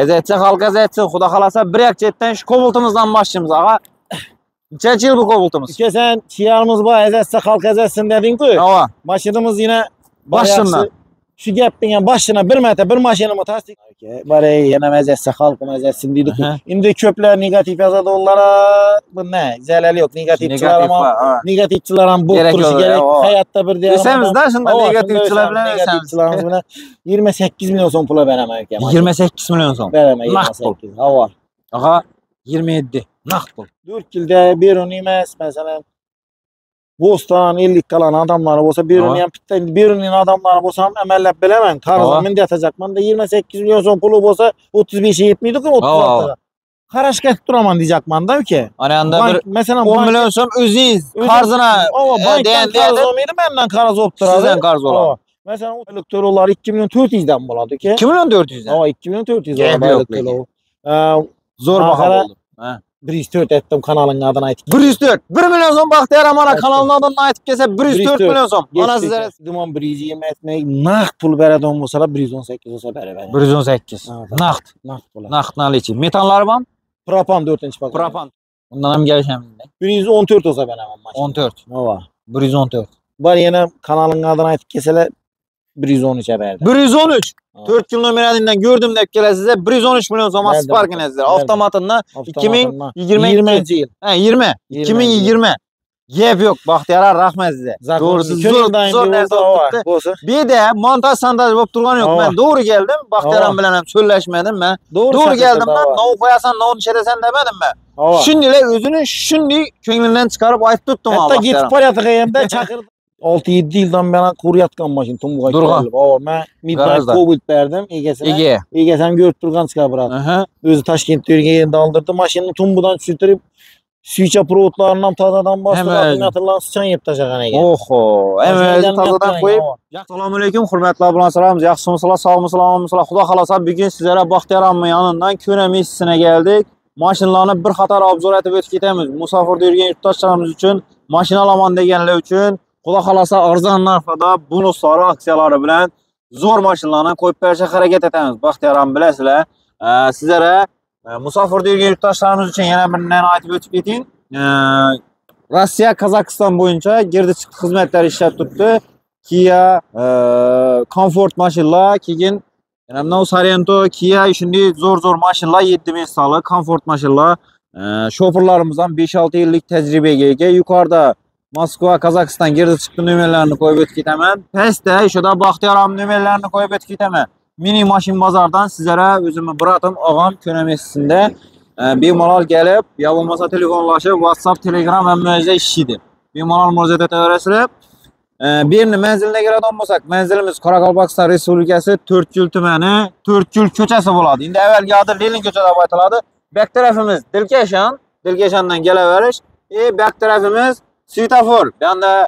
Ezetse halka etsin, Xudo xolasa bir yakçetten şu Cobalt'ımızdan başlayımız ağa. Neçə yıl bu Cobalt'ımız? İşte sen çiyarımız var, ezetse halka etsin dedin ki. Ava. Maşinimiz yine Başından. Şu gepin başına bir metre bir maşinimi tasdik. Bari yine ezetse halkım ezetsin dedik. Şimdi köpler negatif yazadı onlara. Bu ne? Zelali yok. Negatifçiler ama negatifçiler ama bu kuruşu gerek. Hayatta bir diyelim. Desemiz de şimdi negatifçiler bile negatifçilerimiz bile 28 milyon son pula veremeyiz. 28 milyon son. Veremeyiz. 28. Hava. Aha 27. Nakt pul. 4 yılda bir önümez mesela. Bostan 50 kalan adamları olsa birinin adamları olsam emellep bilemem. Karzamın yatacakman da 28 milyon son pulu olsa 35'e yetmiyorduk ki 36'da. Karaş kesip duraman diyecekman da ki. Arayanda bir mesela 10 milyon son özünüz karzına banktan karz olmaydı benden karz opturadı. Sizden karz olan. Mesela o elektorlar 2 milyon 400'den buladı ki. 2 milyon 400'den? 2 milyon 400'den. Zor bakalım oldu. 104 ettim kanalın adına aytıp. 104. 1 milyon son Bahtiyar Amana kanalının adına aytıp kese 104 milyon son. Ana sizlere. Duman 120 etmek nakt pul bereden olsa 118 olsa bere. 118. Nakt. Nakt pul. Nakt nalı için. Metanları var mı? Propan 4. bak. Propan. Bundan hem gelişemiz. 114 olsa ben hemen. 14. Ova. 114. Var yine kanalın adına aytıp keseler 113'e verdi. 113. 4 yıl numaradinden gördüm de kele size 113 milyon zaman sparkın ezler. Avtomatında 2020 yıl. He 20. 2020. Yep yok Bahtiyar'a rahmet size. Doğrusu zor nerede tuttu. Bir de montaj santaj bop durgan yok. Ben doğru geldim. Bahtiyar'ın bilen hem söyleşmedim ben. Doğru geldim ben. Ne koyasan ne onu şeresen demedim ben. Şimdiyle özünü şimdi köngünden çıkarıp ayıp tuttum. Hatta gitip parayatı kıyımda çakırdım. 6-7 yıldan bana kuru yatkan maşın Tumbuğa gelip. Ben midnight Covid verdim Ege'sine. Ege'sem görüp durgan çıkar bırak. Özü Taşkent yerinde aldırdı. Maşını Tumbu'dan sütürüp Suiça prootlarından tazadan bastırdım. Yatırlan sıçan yep taşakan Ege. Oho. Hem tazadan koyup. Assalamualaikum hürmetli abunasılarımız. Yaxşımısılar, sağolmısılar, Xudo xolasa bugün sizlere Bahtiyar Amma yanından Könemi hissine geldik. Maşınlarını bir qatar obzor etib ötüp ketemiz. Musafirde yürüyen yurttaşlarımız üçün, maşın alaman degenler üçün Xudo xolasa arzon narxda bonusları, aksiyaları bilen zor maşınlarla koyup berişe hareket etemiz. Bahtiyar Amma bilesizler. Sizlere musafirde yürüyen yurttaşlarımız üçün yana birinden aytib ötüp ketin. Rossiya, Kazakistan boyunca girdi çıktı hizmetler işlep tuttu. Kia, Comfort maşınlar, keyin Sorento, Kia şimdi zor maşınlar 7000 salı, Comfort maşınlar. Şoförlerimizden 5-6 yıllık tecrübeye ega. Yukarıda Moskva, Kazakistan girdi çıktı nümerlerini koyup ötüp ketemen. Peste şurada Bahtiyar Amma nümerlerini koyup ötüp ketemen. Mini maşın bazardan sizlere özümü bıraktım ağam Könömesinde. Bir malal gelip ya olmasa telefonlaşıp WhatsApp, Telegram ve müezze işiydi. Bir malal müracaat öğretilip birini menziline göre olmasak menzilimiz Qoraqalpaqiston Respublikası Төрtgül tümeni, Төрtgül köçesi buladı. Şimdi evvelki adı Lelin köçede baytaladı. Bek tarafımız Dilkeşan, Dilkeşan'dan geleveriş. Bek tarafımız Svetofor. Yani de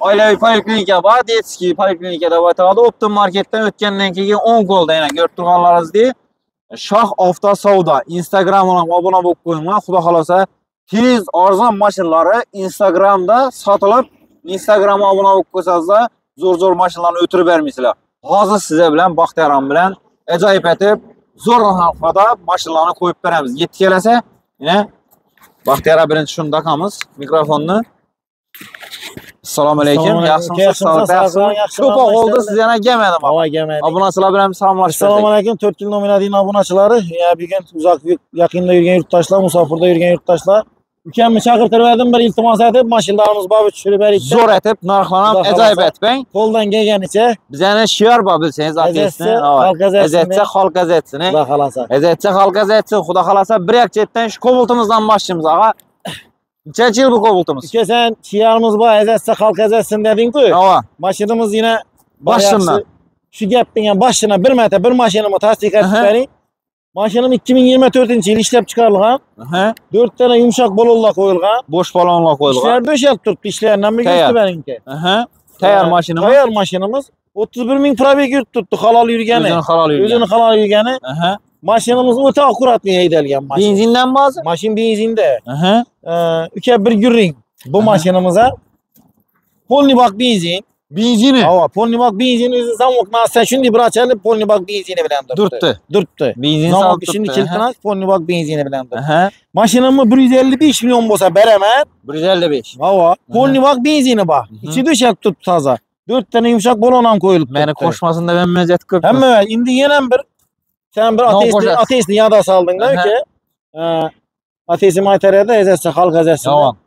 ailevi poliklinika var. Detski poliklinikada baytaladı. Optum marketten ötkenden keyin 10 golda yine görüp turganlarınız diye. Şah Avto Savda Instagram'ına abone olup koyma. Xudo xolasa tez arzon maşinlari Instagram'da satılıp Instagram'a abone olup koysanızlar zor maşinlarni ötürüp vermişler. Hazır size bilen Bahtiyar Amma bilen acayip etip zor narxda maşinlarni koyup veremiz. Yetti kelese yine Bahtiyar birinci şunu takamız mikrofonunu. Assalamualaikum. Yaxshimisiz? Ko'p oldu siz yana kelmadim. Hava gelmedi. Abunachilar bilan salomlashib. Assalamualaikum. 4 yil nominadin abunachilari. Ya bugün uzak yaqinda yurgan yurtdoshlar, musofirda yurgan yurtdoshlar. Ukamni chaqirtirib edim, bir iltimos etib, mashinlarimiz bor tushirib berdik. Zo'r etib, narxlarni ajoyib etbang. Qo'ldan kelganicha. Bizani shior bor bilsangiz, adresini. Ezetse xalq ezetsin. Xudo xolasa. Ezetse xalq ezetsin. Xudo xolasa bir yakchetdan shu Cobalt'ımızdan başlayamiz ağa. Neçə yıl bu Cobalt'ımız? İşte sen çiyarımız var, ezetse halk ezetsin dedin ki. Maşinimiz yine başından. Şu gepin başına bir metre bir maşinimi tasdik etip beri. Maşinim 2024 yıl işlep çıkarılgan. 4 tane yumuşak balonla koyulgan. Boş balonla koyulgan. İşler döşelt tuttu. İşlerinden bir geçti benimki. Tayar maşinimiz. Tayar maşinimiz. 31.000 probek tuttu halal yürgeni. Özünü halal yürgeni. Maşinimiz öte akurat bir heydelgen maşin. Benzinden bazı? Maşin benzinde. Üke bir gürring bu maşinimize. Polni bak benzin. Benzini. Hava, Polnibak benzini özü zamokna sen şimdi bir açalım Polnibak benzini bilen durttu. Durttu. Benzin zamok şimdi kilitini Polnibak benzini bilen durttu. Aha. Maşinamı 155 milyon bolsa beremem. 155. Hava, Polnibak benzini bak. İçi döşep tut taza. 4 tane yumuşak balonam koyulup Beni koşmasında ben mezet köp. Hem indi yenen bir sen bir ateistli yada saldın da ki. Ateisti maytarada ezesi halk ezesi. Tamam.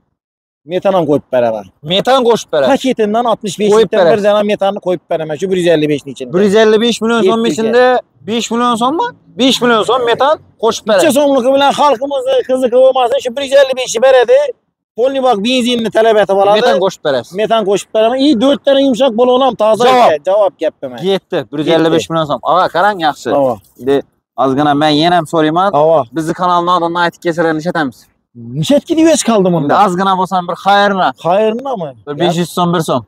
Metanam koyup beremem. Metan koşup beremem. Paketinden 65'likten bir tane metanı koyup beremem. Şu 155'in içinde. 155 milyon son içinde 5 milyon son mu? 5 milyon son metan koşup beremem. 3 sonluğu bilen halkımızı kızı kıvırmasın şu 155'i beredi. Polnibak benzinini talep etip aladı. Metan koşup beremem. Metan koşup beremem. İyi 4 tane yumuşak balonam taze. Cevap gepme. Gitti. 155 milyon son. Ağa karan yaxşı. Hava. Azgına ben yenem sorayım. Hava. Bizi kanalına adına aytıp kesererini işetemiz. Nişet gidiyoruz kaldım onda. Azgına bolsan bir hayırına. Hayırına mı? Bir 500 son bir son.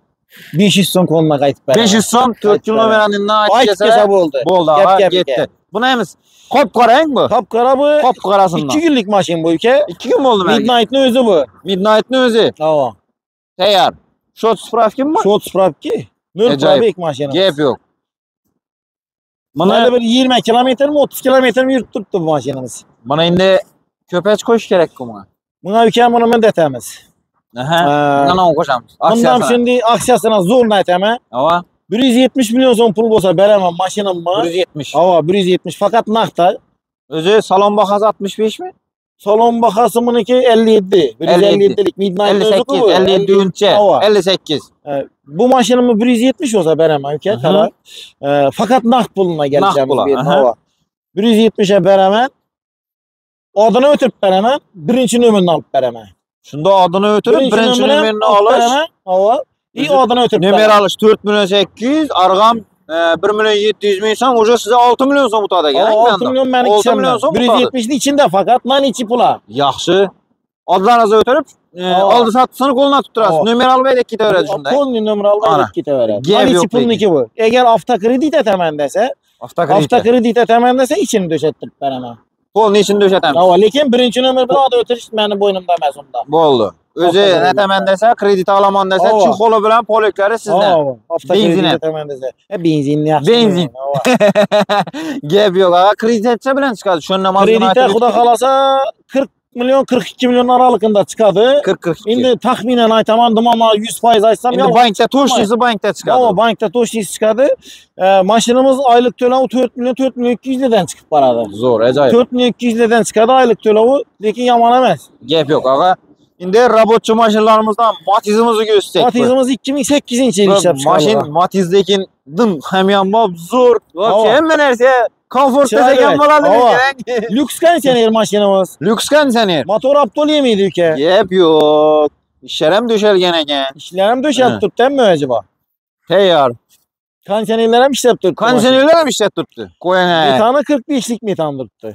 500 son koluna kayıp beremem. 500 son 4 kilometranına aytıp kesererini. Oldu. Boldu ağa gitti. Bu neyimiz? Kopkara bu. Kopkara bu. Kopkarasından. 2 günlük maşin bu ülke. 2 gün oldu belki. Midnight'ın özü bu. Midnight'ın özü. Hava. Teyar. Shot spravki mi? Shot spravki. Nör probek maşinimiz. Gep yok. Bana bir 20 kilometre mi 30 kilometre mi yürüttürttü bu maşinimiz. Bana indi köpeç koş gerek buna. Buna ülke bunu men detemiz. Aha. Bundan koşamız. Bundan şimdi aksiyasına zorla eteme. Hava. 170 milyon son pul bolsa beremem maşinam mı? 170. Hava 170 fakat nakta. Özü salon bakası 65 mi? Salon bakası bununki 57. 157'lik Midnight 58, 57 ünçe. 58. Bu maşinamı 170 olsa beremem ülke kadar. Fakat nakt puluna geleceğimiz bir hava. 170'e beremem. Adını ötürüp beremem. Birinci nömrünü alıp beremem. Şunda adını ötürüp birinci nömrünü alış. Hava. İyi adını ötürüp beremem. Nömer alış 4 milyon 800. Argam 1 milyon 700 bin insan. Hoca size 6 milyon son mutada gelen. 6 milyon benim 6 milyon son mutada. 170'in içinde fakat lan içi pula. Yaxşı. Adlarınızı ötürüp aldı satısını koluna tutturasın. Nömer almayı da git öğret şunda. Polni nömer almayı da git öğret. Lan içi puluniki bu. Eğer hafta kredi etemen dese. Hafta kredi etemen dese içini döşettirip beremem. Polni içini döşetem. Hava lekin birinci nömer bir adı ötürüş benim boynumda mesumda. Boldu. Özü netemen dese, kredit alaman dese, çuxolu bilen polikleri sizden. Hafta kredi etemen dese. Benzinli yaxşı. Benzin. Gep yok ağa. Kredit etse bilen çıkadı. Kredite xuda kalasa 40 milyon 42 milyon aralıkında çıkadı. 40-42. Şimdi tahminen aytamandım ama 100% açsam ya. Bankta toşnisi bankta çıkadı. Ama bankta toşnisi çıkadı. Maşinimiz aylık tölevi 4 milyon 200 lirden çıkıp baradı. Zor, acayip. 4 milyon 200 lirden çıkadı aylık tölevi. Lekin yaman emas. Gep yok ağa. Şimdi robotçu maşinlarımızdan Matiz'imizi gösterdik. Matiz'imiz 2008 yıl işlep çıkardı. Maşin Matiz'deki dım hem bab zor. Hemen her şey konfor deseken boladı. Lüks kondisioner maşinimiz. Lüks kondisioner. Motor aptoliye miydi ülke? Gep yok. İşlerem döşer gene gene. İşlerem döşer tuttu mu acaba? Teyar. Kondisionerler mi işlep tuttu? Kondisionerler mi işlep tuttu? Koyan metanı 45'lik metan tuttu.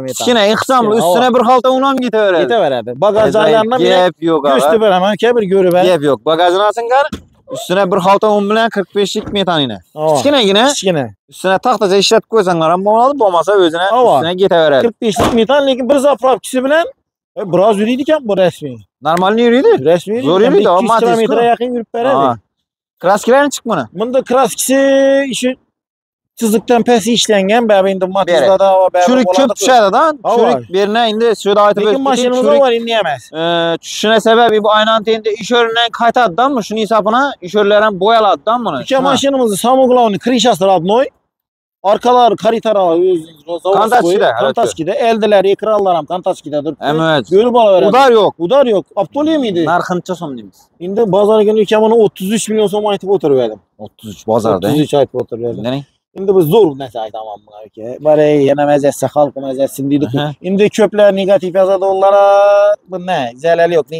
Kichkina ixsamlı üstüne bir halta unam giteveradi. Giteveradi. Bagaj aylarına bile gep yok ağa. Göstü beremem ki bir görüp. Gep yok. Bagajını alsın gar. Üstüne bir halta un bilen 45'lik metan yine. Kichkina yine. Kichkina. Üstüne taxtaca işlet koysan garam bolmalı, bolmasa özüne üstüne giteveradi. 45'lik metan lekin bir zapravkisi bilen biraz yürüydü iken bu resmi. Normal yürüydü. Resmi yürüydü. Zor yürüydü ama 200 kilometre yakın yürüp beredi. Kraskilerin çıkmını. Bunda kraskisi işi çizikten pes işlengen bebe indi Matiz'da da o bebe. Çürük köp düşerdi da. Çürük birine indi şöyle aytıp lekin maşinimizda var indiyemez. Düşüşüne sebebi bu aynı antende işöründen kaytadı da mı? Şunu hesabına işörlerin boyaladı da mı? İki maşinimizi Samuglav'ın krişası radnoy. Arkalar karitara Kantaçki'de eldiler ekranlaram Kantaçki'dedir. Evet. Görüp alıverelim. Udar yok. Udar yok. Aptoliye miydi? Narxınça som deyimiz. Şimdi bazar günü ülkemini 33 milyon som aytıp oturuverdim. 33 bazarda. 33 aytıp oturuverdim. Ne? Şimdi bu zor neyse aytamam buna ülke. Bari yine mezesse halkı mezesin dedik. Şimdi köpler negatif yazadı onlara. Bu ne? Zelali yok.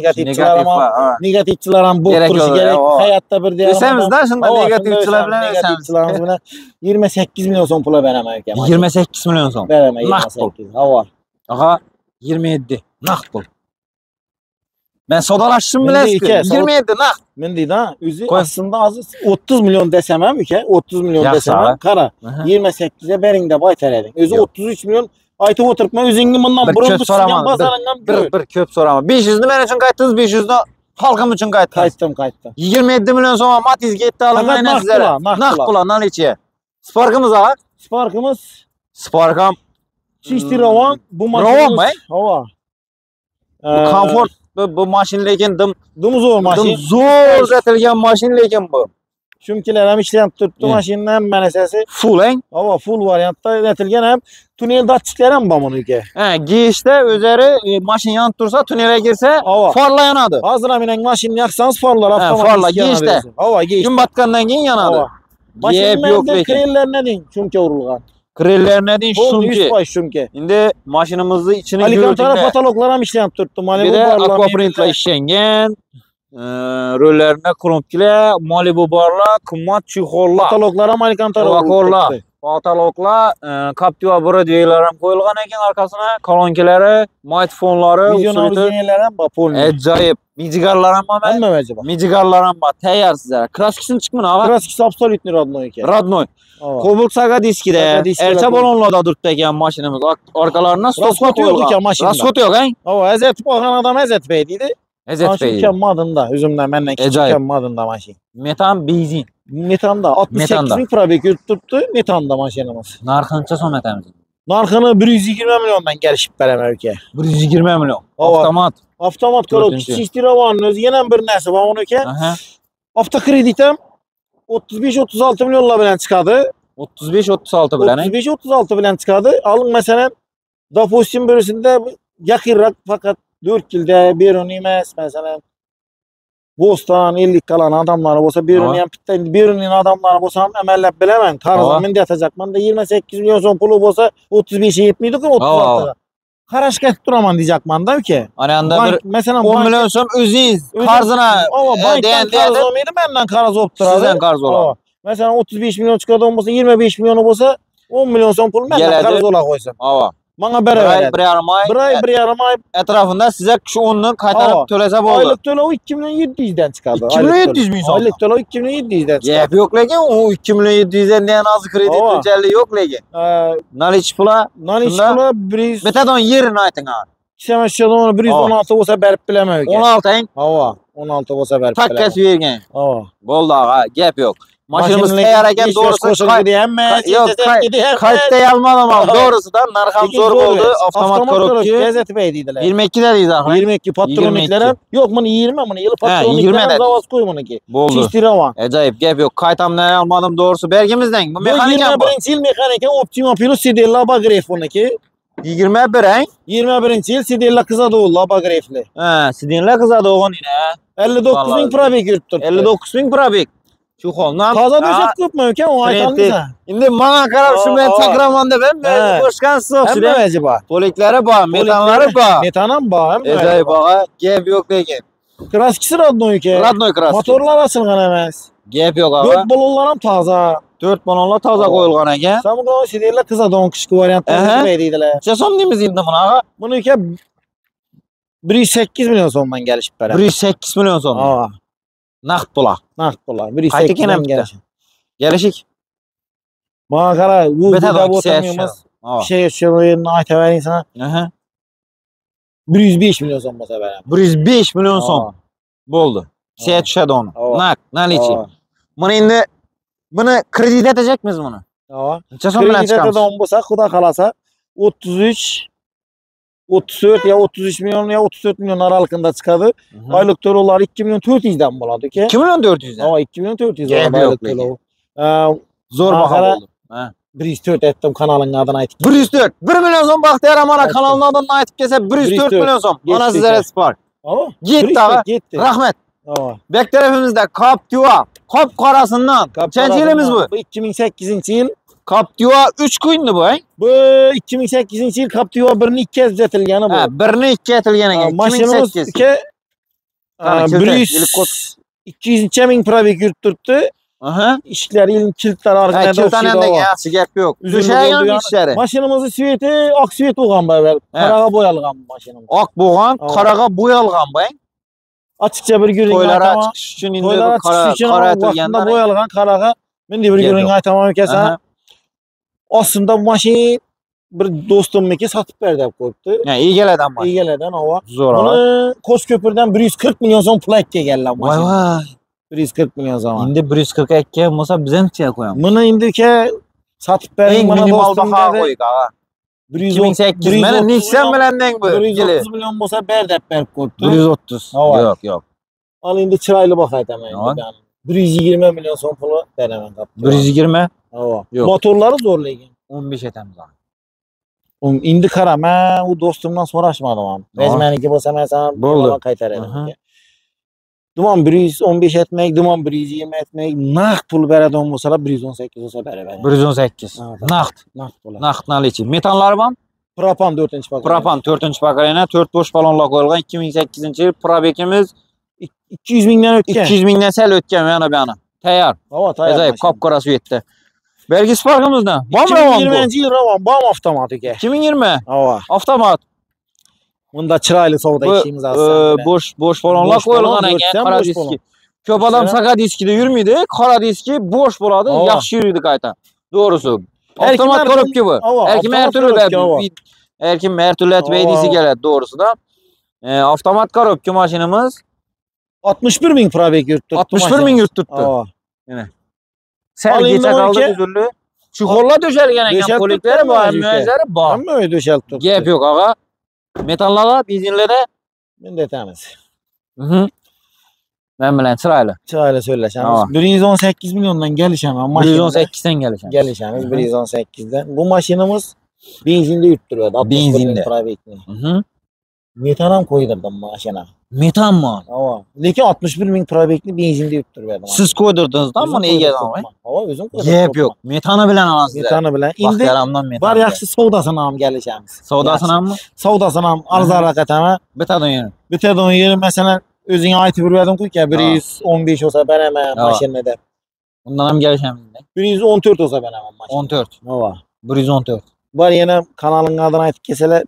Negatifçilerin bu kuruşu gerek. Hayatta bir diyelim. Desemizden şimdi negatifçiler bilen negatifçilerin 28 milyon son pula veremem ülke. 28 milyon son. Veremem 28. Hava. Aha 27. Nakt bul. Ben sodalaştım bile eski. 27 nakt. Ben deydi ha. Üzü aslında az 30 milyon desemem ülke. 30 milyon desemem kara. 28'e berinde baytar edin. Özü 33 milyon aytıp oturtma özüngü bundan burun tutsun bazarından bir köp sorama. 500'nü men üçün qaytdınız 500'nü Halkım üçün qaytdınız. Qaytdım. 27 milyon so'm Matiz getdi alınmayla sizlere. Naq pula, neçe? Sparkımız ağa? Sparkam 6 Ravan. Bu Ravan mı? Hava. Bu komfort bu maşin lekin dım zo'r maşin. Zo'r üretilgen maşin lekin bu. Şumkiler hem işleyen tuttu maşinin hem menesesi. Full en? Hava full variantta üretilgen hem tünel datçikler hem bu bunu ki. Giyişte üzeri maşin yanıp dursa tünele girse farla yanadı. Hazır minen maşini yaksanız farlar. Farla giyişte. Hava giyişte. Gün batkandan giyin yanadı. Maşinin de kreller ne deyin? Şumke vurulgan. Kreller ne deyin? Şumke. Şumke. Şimdi maşinimizde içini Alikantara patologlar hem işleyen tuttu. Bir de aquaprintla işlengen. Rollerine krompkiler, Malibu barlar, kımmat çikollar. Patologlar hem Alikantara vurulgan. Patologlar, Captiva Broadway'lar hem koyulgan eken arkasına. Kolonkileri, microfonları, vizyoner hem bapol. Acayip. Mijigarlar hem var. Hem mi acaba? Mijigarlar hem var. Teyyar sizlere. Kraskisini çıkmın ağa? Kraskisi absolutni Radnoy ki. Radnoy. Kobalt Saga diskide. Erçe balonla da durdu eken maşinimiz. Arkalarına stopla koyulgan. Rasot yok he? Hava ezet bakan adam ezet beydiydi. Ezet Bey. Maşin madında. Üzümden benden küçükken madında maşin. Metan benzin. Metanda. 68 bin probek tuttu. Metanda maşinimiz. Narxınca son metamızın. Narxını 120 milyondan gelişip verem ülke. 120 milyon. Avtomat. Avtomat karot. Çişti ravanın özü yenen bir nesi var onu ki. Avto kreditem 35-36 milyonla bilen çıkadı. 35-36 bilen. 35-36 bilen çıkadı. Alın mesela Dapostin bölüsünde yakırrak fakat 4 yılda bir ön imez mesela. Bostan 50 kalan adamları olsa bir ön yampitten bir ön adamları olsa emellep bilemem. Tarzamın da yatacakman da 28 milyon son pulu olsa 35'e yetmiydi ki 36'da. Karaş get duraman diyecekman da ki. Hani anda bir mesela 10 milyon son üziz karzına banktan karz olmaydı benden karz opturadı. Sizden karz ola. Mesela 35 milyon çıkardı olmasa 25 milyon olsa 10 milyon son pulu benden karz ola koysam. Bana beraber. Bir yarım ay etrafında size şu onun kaytarıp tölese oldu. Aylık töle o 2700'den çıkardı. 2700 milyon. Aylık töle o 2700'den çıkardı. Yep yok lekin o 2700'den diyen az kredi tücelli yok lekin. Naliç pula. Naliç pula briz. Betadon yerini aytın ha. Kisem şöyle onu briz 16 olsa berip bilemem. 16 en. 16 olsa berip bilemem. Tak kes vergen. Boldu ağa gep yok. Maşinimiz teyarken doğrusu kayıtta almadım abi. Doğrusu da narkam zor oldu. Avtomat korupçu. Gezeti Bey dediler. 22 dediyiz ağa. 22 patroniklerim. Yok bunu 20 bunu yılı patroniklerim zavaz koy bunu ki. Boldu. Çişti ravan. Acayip gep yok. Kaytamdan almadım doğrusu. Bergimizden. Bu mekaniken bu. 21. yıl mekaniken Optima Plus Sidella Bagref bunu ki. 21 en. 21. yıl Sidella kıza doğulu Bagref'li. Sidella kıza doğun yine. 59 bin probek yürüttü. 59 bin probek. Şu kolundan. Taza döşek köp mü ülken o aytanlıza? Şimdi bana karar şu ben Çakramanda ben boşkan soğuk. Hem de acaba? Polikleri bağ, metanları bağ. Metanam bağ hem de. Acayip bağ. Gep yok lekin. Kraskisi Radnoy ülke. Radnoy kraski. Motorlar asılgan emez. Gep yok ağa. 4 balonlarım taza. 4 balonla taza koyulgan eken. Sen bu sidella kıza doğun kışkı varyantlarını beydiydiler. Çesom deyimiz indi buna ağa. Bunu ülke 108 milyon sondan gelişip verem. 108 milyon sondan. Nakt pula. Nakt pula. 108 milyon gelişip. Gelişik. Bana kara. Bu burada botamıyoruz. Bir şey yaşıyor. Yerine ayta vereyim sana. 105 milyon son basa verem. 105 milyon son. Boldu. Seye düşedi onu. Nak. Naliçi. Bunu indi. Bunu kredi edecek miyiz bunu? Çesom bilen çıkarmış. Kredi edecek olsa kuda kalasa 34 ya 33 milyon ya 34 milyon aralığında çıkadı. Aylık dolar 2 milyon 400'den buladı ki. 2 milyon 400'den? 2 milyon 400 aylık dolar. Zor bakalım oldu. 104 ettim kanalın adına aytıp. 104. 1 milyon son Bahtiyar Amara kanalının adına aytıp kese 104 milyon son. Bana sizlere spark. Gitti ağa. Rahmet. Bek tarafımızda Captiva. Kop karasından. Çenci yılımız bu? 2008. yıl. Captiva 3 kuyundu bu he? Bu 2008. yıl Captiva birini 2 kez düzeltilgeni bu. Birini 2 etilgeni. Maşinimiz 200 bin probek yürüttürttü. İşler ilin kilitler arkada kilitlerinde yaxşı gep yok. Düşeyen işleri. Maşinimizin süveti ak süvet olgan böyle. Karağa boyalgan maşinimiz. Ak boğan, karağa boyalgan bu he? Açıkça bir görün toylara çıkış için indi kara etilgenler. Boyalgan karağa ben de bir görün aytamam kesen. Aslında bu maşin bir dostumniki satıp verdi hep koyuptu. Yani İGL'den var. İGL'den hava. Zor Bunu Koçköprü'den 140 milyon son pul ekke geldi Vay vay. 140 milyon zaman. İndi 140 ekke olsa bize mi çiğe koyalım? Bunu indike satıp verdi. En minimal baha koyuk ağa. 2008. Mene Nixon bilenden bu. 130 milyon olsa berdi hep verip koyuptu. 130. Yok. Al indi çıraylı bakaydı hemen. 120 milyon son pulu denemen kaptı. 120? Hava. Yok. Motorları zorlayın. 15 etemiz abi. İndi karam ha, o dostumdan soraşmadım am. Rezmeniki bolsa men sana Boldu. Qaytar edim. Duman 115 etmek, duman 120 etmek, naqd pul beradigan bolsalar 118 olsa beraber. 118. Naqd. Naqd pul. Naqd nalichi. Metanlar var mı? Propan 4-chi pakar. Propan 4-chi pakarayna 4 boş balonlar qo'yilgan 2008-yil probekimiz 200 mingdan o'tgan. 200 mingdan sal o'tgan yana bu yana. Tayyor. Hava tayyor. Azayib qop-qora suyetdi. Belgisi farqimiz ne? 2020-yil ravan, bam avtomat ekan. 2020. Hava. Avtomat. Bunda chiroyli savdo ishimiz aslında. Boş balonlar qo'yilgan ekan, qora diski. Ko'p odam saqa diskida yurmaydi, qora diski bo'sh bo'ladi, yaxshi yuradi qayta. Doğrusu. Avtomat ko'ribki bu. Erkim her türlü etmeydi keladi doğrusu da. Avtomat ko'ribki mashinamiz 61 ming probek yurtdi. 61 ming yurtdi. Yine. Sergicha kaldı üzüllü. Çukurla döşelgen ekan, polikleri var, müezzeri var. Hamma öyle döşelip turibdi. Gap yok ağa. Metallara, benzinlere men de aytamiz. Men bilan chiroyli. Chiroyli so'rashamiz. 118 milliondan gelişemem. 118 dan gelişamiz. Gelişemiz 118'den. Bu maşinamiz benzinde yurttiradi. Benzinde. Metan ham qo'ydirdim mashina. Metan mı? Hava. Lekin 61 ming probekni benzinde yurttiradi. Siz qo'ydirdingizmi buni egadan? Hava o'zim qo'ydirdim. Gap yo'q. Metani bilan olasiz. Metani bilan. Endi bar yaxshi savdosini ham gelishamiz. Savdosini hammi? Savdosini ham arzonroq aytaman. Bitadigan yeri. Bitadigan yeri masalan o'zing aytib berdim-ku, 115 olsa beraman mashinada. Undan ham gelishamiz. 114 olsa beraman mashina. 14. Hava. 114. Bar yana kanalning adını aytib kelsalar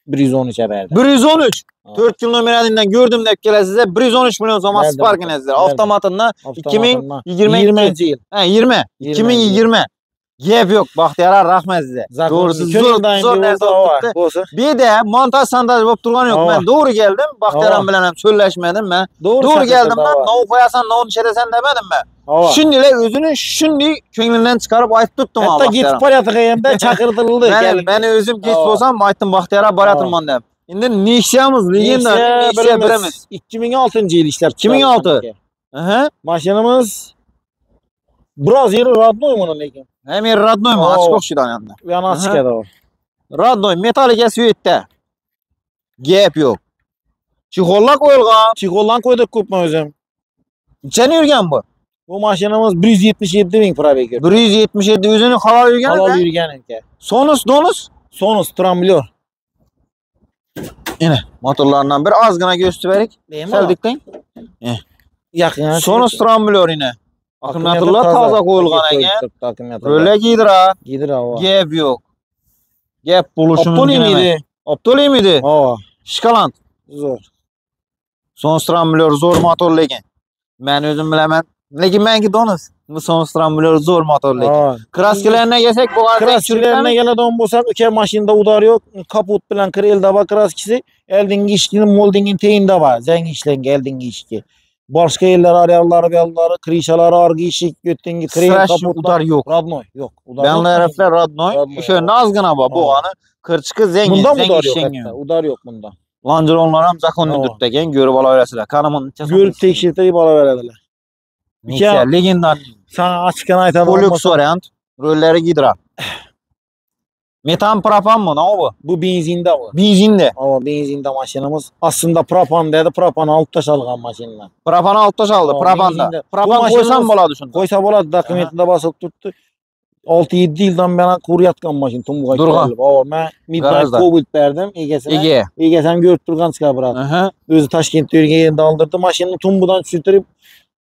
113'e berdi. 113. 4 kilometreden gördüm dep kelasiz 113 milyon zaman Sparkin'ezler. Avtomatında 2020 yıl. Ha 20. 2020. Gap yok. Baxtiyar rahmet size. Doğrusu zor narsa oldu. Bir de montaj santaj bolup turgan yok. Ben doğru geldim. Baxtiyaram bilan ham söylleşmedim ben. Doğru geldim ben. Ne koyasan ne işedesen demedim ben. Şundiler özünü şundi köngünden çıkarıp ayıp tuttum. Hatta gitip baryatık eğimde çakırtıldı. Ben özüm geç bolsam aytdım Baxtiyara baratırman dep. Şimdi Nixiyamız legenda. Nixiya birimiz. 2006 yıl işler. 2006. Maşinamız biraz yeri radnoy mu lekin? Hem yer radnoy mu? Açık okşidan yanında. Yana açık edi o. Radnoy metalik süyette. Gap yok. Çikollar koyulgan. Çikollan koyduk kupma özüm. İçeni yürgen bu. Bu maşinamız 177 bin probek yürgen. 177 özünü halal yürgen. Halal yürgen ülke. Sonus donus. Sonus tramblyor. Yine motorlarından bir azgına gösterik. Seldikten. Yakın. Sonus tramblyor yine. Akımyatırlar taza koyulgan eken. Böyle giydir ha. Giydir ha. Gap yok. Gap buluşumuz Optoli miydi? Optoli miydi? Hava. Şkalant. Zor. Sonus tramblyor zor motor lekin. Ben özüm bilemen. Lekin benki donuz. Bu sonus tramblyor zor motor lekin. Kraskilerine gelsek bu kadar. Kraskilerine geladigan bolsak uke maşinada udar yok. Kaput bilan krelda bak kraskisi. Eldingi işkinin moldingin teyinde var. Zengi işlengi eldingi işki. Başka yerler arayarları belları, krişaları argı işik, göttengi krel kaputlar. Udar yok. Radnoy yok. Benli herifler radnoy. Şöyle nazgına bak bu anı. Kırçıkı zengin. Bunda udar yok. Udar yok bunda. Lanceronlar ham zakonlu dürtteken görüp alaveresiler. Kanımın görüp tekşirteyip alaverediler. Nixia legenda. Sana açıktan aytadan Polux variant. Rolleri gidra. Metan propan mı? Ne bu? Bu benzinde bu. Benzinde. Ama benzinde maşinamız. Aslında propan dedi. Propan alttaş algan maşinler. Propan alttaş aldı. Propanda. Propan koysan boladı şunda. Koysa boladı. Dokumentinde basıp tuttu. 6-7 yıldan bana kuruyatkan maşin. Tumbuğa gelip. Ama ben Midnight Cobalt verdim. Egesem görüp durgan çıkar bıraktı. Özü Taşkent'te yerinde aldırdı. Maşinini tumbudan sütürüp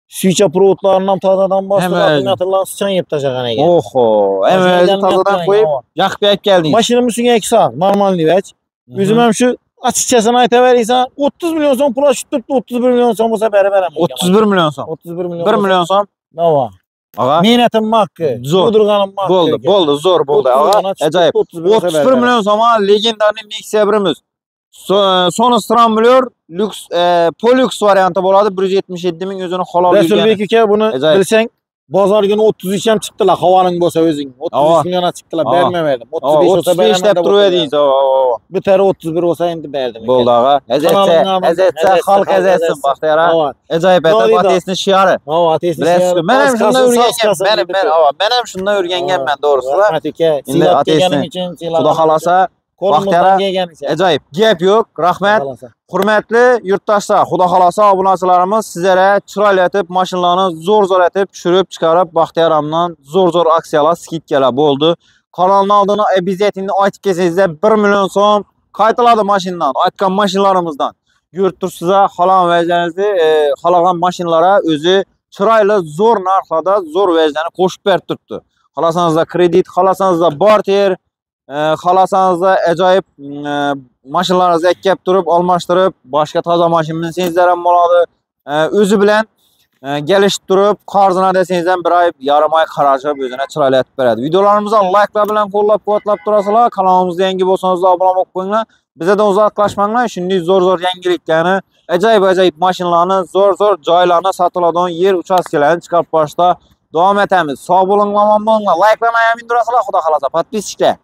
Suiça prootlarından tazadan bastı. Akımyatırlan sıçan yep taşakan egen. Oho. Hem tazadan koyup yakıp yap geldin. Maşinin üstüne eksi al. Normal niveç. Üzüm hem şu açıkçasını aytaveriysen 30 milyon son pula şutturdu. 31 milyon son olsa beraber. 31 milyon son. 31 milyon. 1 milyon son. Ne var? Ağa. Mehnetim hakkı. Budurganim hakkı. Bo'ldi, zo'r bo'ldi. Ağa. Ajoyib. 31 milyon so'm legendarniy Nexia 1'imiz. Sonu Scrambler Lux Polux varianti bo'ladi. 177 ming o'zini halol yurgan. Rasulbek aka buni bilsang, bozor kuni 33 ham chiqdilar, havoning bo'lsa o'zing. 33 million chiqdilar, bermadim. 35 olsa beraman deb turaverdingiz. Bitari 31 olsa endi berdim. Bo'ldi ağa. Azatsa xalq azatsin Baxtiyor ağa. Ajoyib aytib, atesni shiori. Atesni shiori. Men ham shundan o'rganganman. Men ham shundan o'rganganman, to'g'risi. Rahmat aka. Endi atesni Xudo xolasa Baxtiyor ajoyib. Gap yo'q. Rahmat. Hurmatli yurtdoshlar, Xudo xolasa obunachilarimiz sizlarga chiroyli etib mashinalarni zo'r etib tushirib chiqarib Baxtiyor amdan zo'r aksiyalar, skidkalar bo'ldi. Kanalning oldini обязательно aytib kelsangizlar 1 million so'm qaytiladi mashinadan, aytgan mashinalarimizdan. Ko'rib turibsizlar, xohlagan vajdingizni, xohlagan mashinalarga o'zi chiroyli zo'r narxlarda zo'r vajdini qo'shib berib turibdi. Xohlasanizlar kredit, xohlasanizlar barter, xohlasanizlar ajoyib mashinalarni kelib turib, almashtirib, boshqa toza mashina minsangizlar ham bo'ladi. O'zi bilan kelishib turib, qarzini desangiz ham 1 oy, yarim oy qarashib o'zini chiroyli etib beradi. Videolarimizni like bilan qo'llab-quvvatlab turasizlar. Kanalimizga yangi bo'lsangiz obuna bo'lib qo'yinglar. Bizdan uzoqlashmanglar. Shunday zo'r yangiliklarni, ajoyib mashinalarni, zo'r joylarni sotiladigan yer uchastkalarini chiqarib borishda davom etamiz. Sog' bo'ling, omon bo'linglar. Like bilan ayam indurasizlar, Xudo xolasa. Podpischiklar.